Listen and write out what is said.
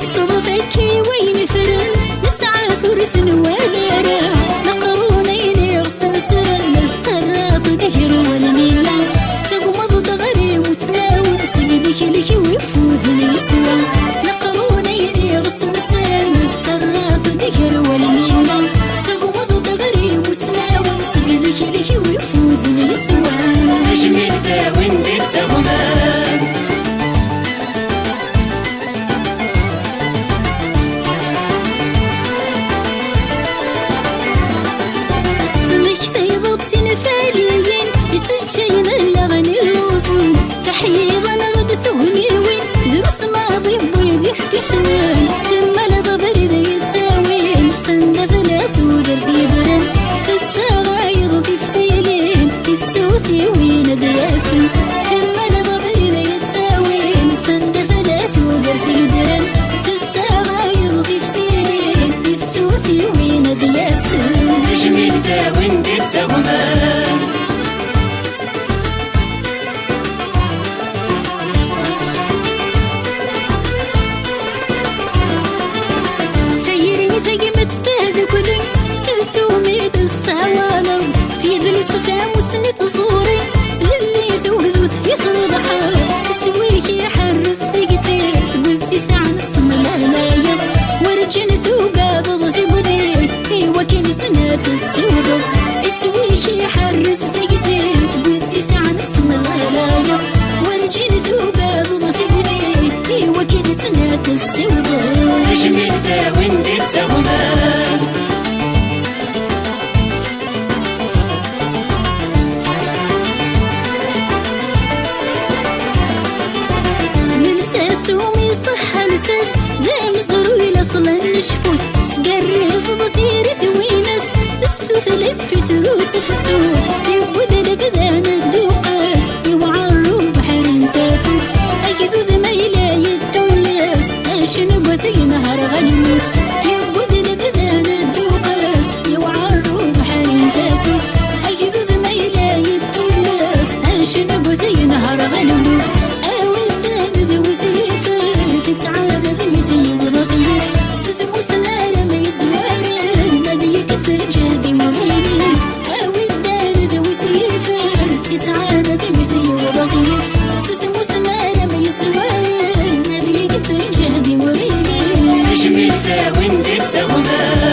صدفك وين فرن نسعى ثلث ولا نقرونين يرسم سرن افترى تدهر والميلا استقمض ضغري وسناو سيدك لك ويفوز اليسوى نقرونين يرسم سرن افترى تدهر والميلا استقمض ضغري وسناو سيدك لك ويفوز اليسوى نجمي داوين ديت زمان شين اللغني اللوزن تحييضا غد سهني وين دروس ماضي بيدي اختسنان ثم لضبر ذي يتساوين سند ثلاث ودرس يبرن في السرايض تفسيلين يتسوسي وين دياسن ثم لضبر ذي يتساوين سند ثلاث ودرس يبرن في السرايض تفسيلين يتسوسي وين دياسن نجمي داوين ديت زمان توميد السوالو في ذلي ستام وسنة صوري سللي ذوذوت في صنود حال سويك يحرس تقسير قلتي ساعة نسم الهلايا ورجن ثوبا ضغطي بدي ايوا كان سنة السودو سويك يحرس تقسير قلتي ساعة نسم الهلايا ورجن ثوبا ضغطي بدي ايوا كان سنة السودو نجمي داوين ديت زمان سومي صحة لساس دام زروي لصلا نشفوت تقرز ضفيري ثوينس السوس لف في تروت فسوس يبود لبدان الدوقاس يوعرو بحر انتاسوت اجزوز ميلا يدوياس اشن بوثي نهر غنموت يبود لبدان الدوقاس يوعرو بحر انتاسوت اجزوز ميلا يدوياس اشن بوثي نهر غنموت تعال ذمتي بضيف سسمو سنارة ما يسوارن ما بيكسر جهدي مريف أوي الدار ذوي ثيفن تعال ذمتي بضيف سسمو سنارة ما يسوارن ما بيكسر جهدي مريف نجمي داوين ديت زمان